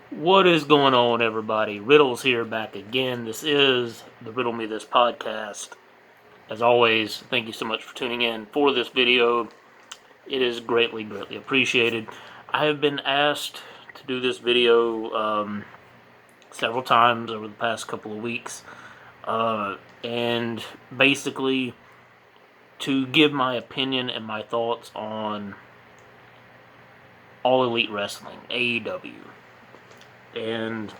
What is going on, everybody? Riddle's here back again. This is the Riddle Me This podcast. As always, thank you so much for tuning in for this video. It is greatly, greatly appreciated. I have been asked to do this video several times over the past couple of weeks, and basically to give my opinion and my thoughts on All Elite Wrestling, AEW, and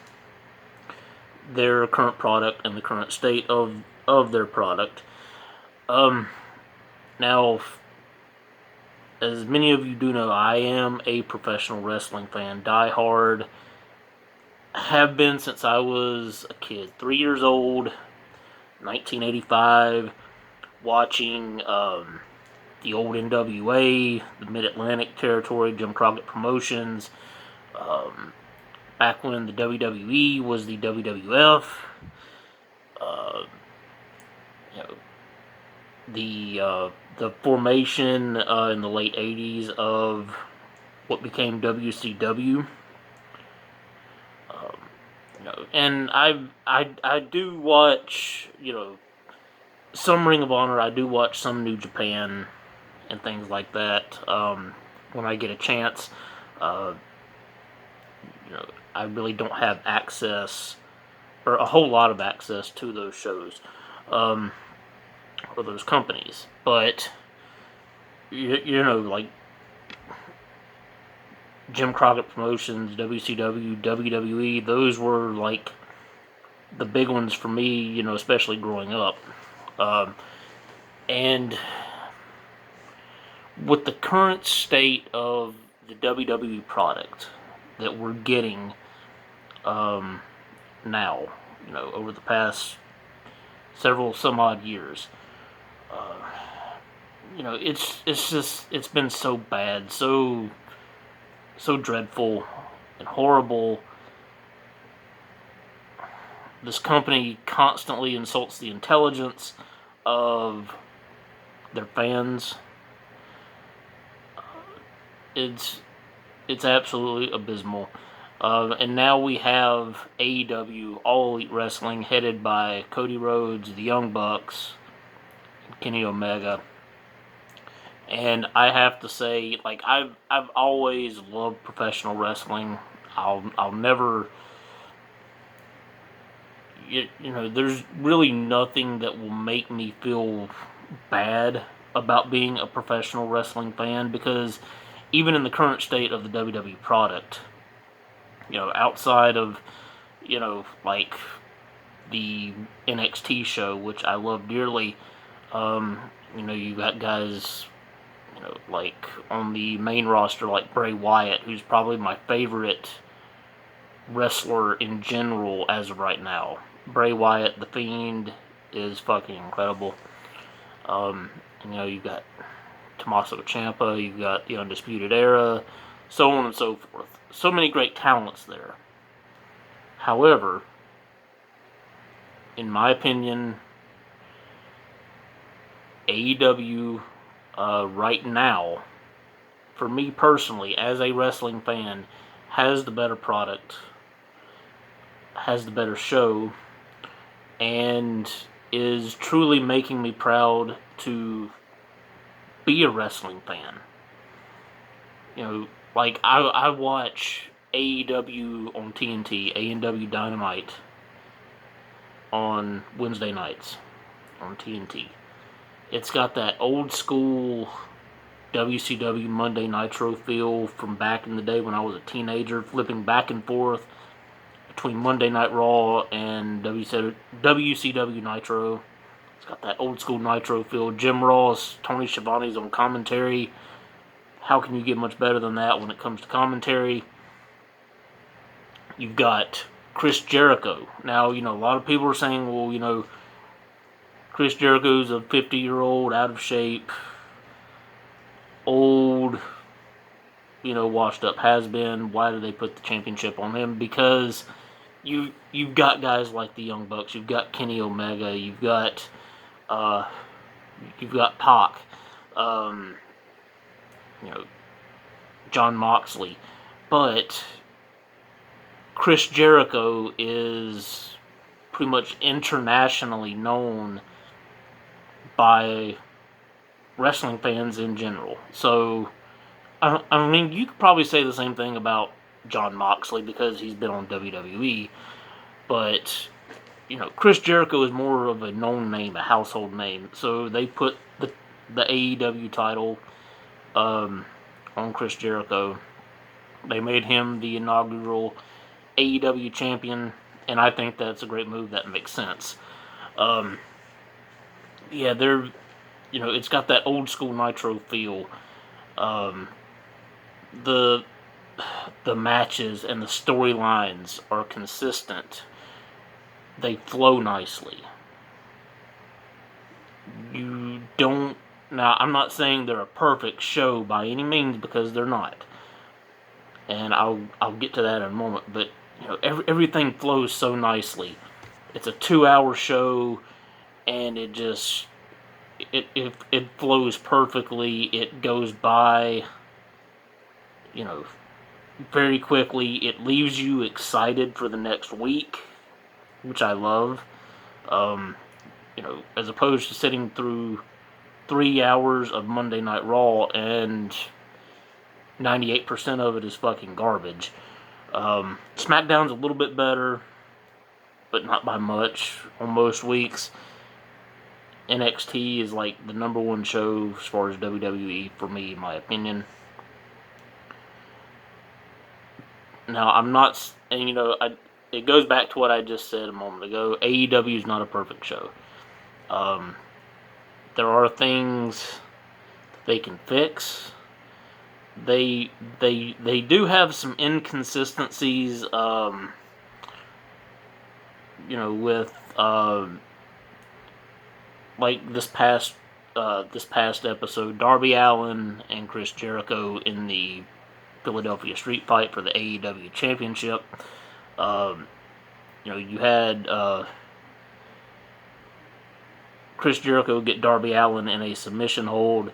their current product and the current state of their product. Now, as many of you do know, I am a professional wrestling fan, die hard. Have been since I was a kid, 3 years old, 1985, watching the old NWA, the Mid-Atlantic territory, Jim Crockett Promotions, back when the WWE was the WWF. You know, the formation in the late 80s of what became WCW. And I do watch, some Ring of Honor. I do watch some New Japan and things like that when I get a chance. I really don't have access, or a whole lot of access, to those shows or those companies. But like Jim Crockett Promotions, WCW, WWE, those were like the big ones for me, especially growing up. And with the current state of the WWE product that we're getting now, over the past several some odd years, it's been so bad, so dreadful and horrible. This company constantly insults the intelligence of their fans. It's absolutely abysmal. And now we have AEW, All Elite Wrestling, headed by Cody Rhodes, the Young Bucks, and Kenny Omega. And I have to say, like, I've always loved professional wrestling. I'll never, there's really nothing that will make me feel bad about being a professional wrestling fan, because even in the current state of the WWE product, outside of, like the NXT show, which I love dearly, you got guys, like on the main roster, like Bray Wyatt, who's probably my favorite wrestler in general as of right now. Bray Wyatt, the Fiend, is fucking incredible. You've got Tommaso Ciampa, you've got the Undisputed Era, so on and so forth. So many great talents there. However, in my opinion, AEW right now, for me personally, as a wrestling fan, has the better product, has the better show, and is truly making me proud to be a wrestling fan. Like I watch AEW on TNT, AEW Dynamite on Wednesday nights on TNT. It's got that old school WCW Monday Nitro feel from back in the day when I was a teenager, flipping back and forth between Monday Night Raw and WCW Nitro. It's got that old school Nitro feel. Jim Ross, Tony Schiavone's on commentary. How can you get much better than that when it comes to commentary? You've got Chris Jericho. Now, a lot of people are saying, well, Chris Jericho's a 50-year-old, out of shape, old, washed up has-been. Why do they put the championship on him? Because you've got guys like the Young Bucks. You've got Kenny Omega. You've got Pac. John Moxley. But Chris Jericho is pretty much internationally known by wrestling fans in general. So, I mean, you could probably say the same thing about Jon Moxley because he's been on WWE, but Chris Jericho is more of a known name, a household name. So they put the AEW title on Chris Jericho. They made him the inaugural AEW champion, and I think that's a great move. That makes sense. Yeah, it's got that old school Nitro feel. Um, the the matches and the storylines are consistent. They flow nicely. You don't Now, I'm not saying they're a perfect show by any means because they're not, and I'll get to that in a moment. But everything flows so nicely. It's a 2-hour show, and it flows perfectly. It goes by, very quickly. It leaves you excited for the next week, which I love. As opposed to sitting through 3 hours of Monday Night Raw and 98% of it is fucking garbage. SmackDown's a little bit better, but not by much on most weeks. NXT is like the number one show as far as WWE for me, in my opinion. Now, I'm not, and it goes back to what I just said a moment ago. AEW is not a perfect show. There are things they can fix. They do have some inconsistencies. With like this past episode, Darby Allin and Chris Jericho in the Philadelphia Street Fight for the AEW Championship. You had Chris Jericho get Darby Allin in a submission hold.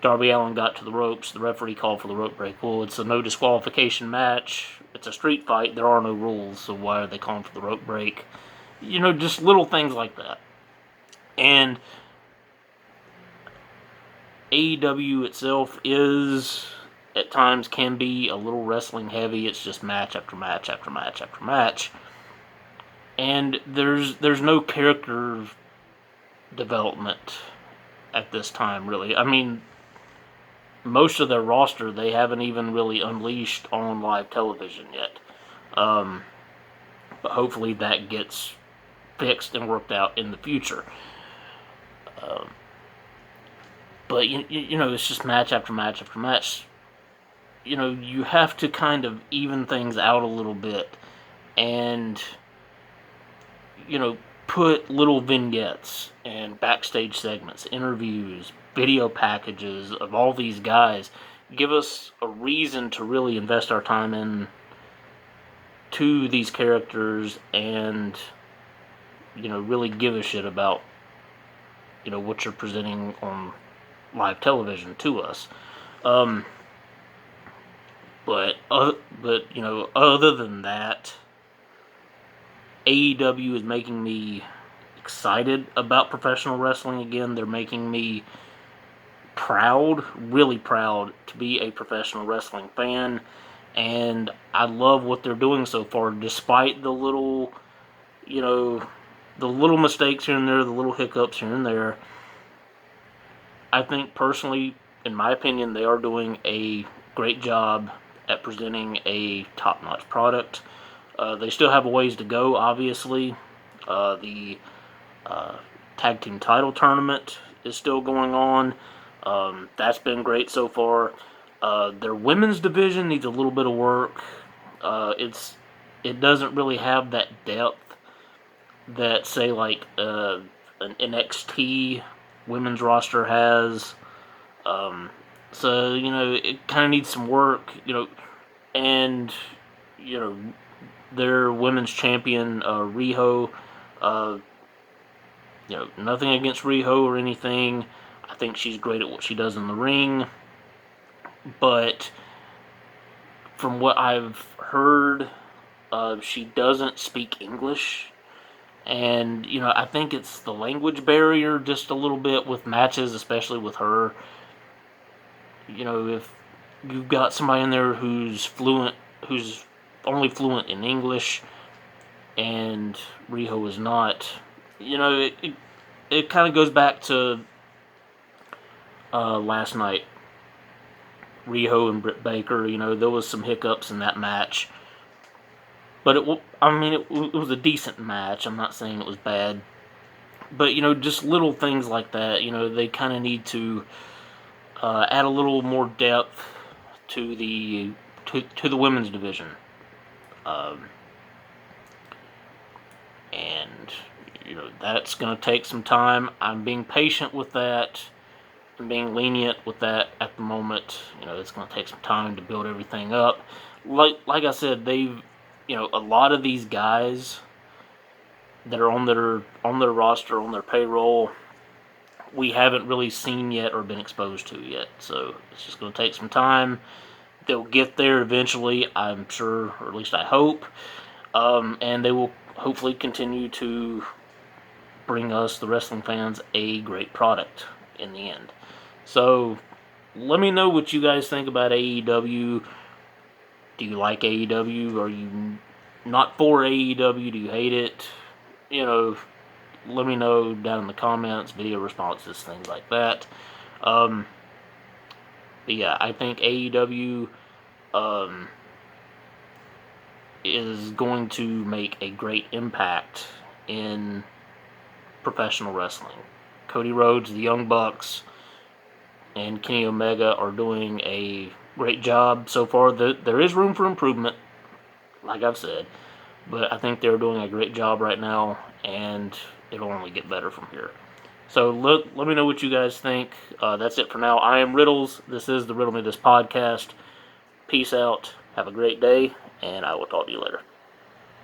Darby Allin got to the ropes. The referee called for the rope break. Well, it's a no disqualification match. It's a street fight. There are no rules, so why are they calling for the rope break? Just little things like that. And AEW itself is, at times, can be a little wrestling heavy. It's just match after match after match after match. And there's no character development at this time, really. I mean, most of their roster they haven't even really unleashed on live television yet. But hopefully that gets fixed and worked out in the future. But it's just match after match after match. You have to kind of even things out a little bit, and put little vignettes and backstage segments, interviews, video packages of all these guys. Give us a reason to really invest our time in to these characters, and really give a shit about what you're presenting on live television to us. But other than that, AEW is making me excited about professional wrestling again. They're making me proud, really proud, to be a professional wrestling fan. And I love what they're doing so far, despite the little mistakes here and there, the little hiccups here and there. I think personally, in my opinion, they are doing a great job at presenting a top-notch product. They still have a ways to go, obviously. The tag team title tournament is still going on. That's been great so far. Their women's division needs a little bit of work. It doesn't really have that depth that, say, like an NXT women's roster has. So it kind of needs some work. And their women's champion, Riho. Nothing against Riho or anything. I think she's great at what she does in the ring. But from what I've heard She doesn't speak English. And, I think it's the language barrier just a little bit with matches, especially with her. If you've got somebody in there who's only fluent in English, and Riho is not, it kind of goes back to last night. Riho and Britt Baker, there was some hiccups in that match. But it was a decent match. I'm not saying it was bad. But, just little things like that, they kind of need to add a little more depth to the women's division. And, that's going to take some time. I'm being patient with that. I'm being lenient with that at the moment. It's going to take some time to build everything up. Like I said, they've, a lot of these guys that are on their roster, on their payroll, we haven't really seen yet or been exposed to yet. So it's just going to take some time. They'll get there eventually, I'm sure, or at least I hope. And they will hopefully continue to bring us, the wrestling fans, a great product in the end. So let me know what you guys think about AEW. Do you like AEW? Are you not for AEW? Do you hate it? Let me know down in the comments, video responses, things like that. But yeah, I think AEW is going to make a great impact in professional wrestling. Cody Rhodes, the Young Bucks, and Kenny Omega are doing a great job so far. There is room for improvement, like I've said, but I think they're doing a great job right now, and it'll only get better from here. So let me know what you guys think. That's it for now. I am Riddles. This is the Riddle Me This podcast. Peace out. Have a great day, and I will talk to you later.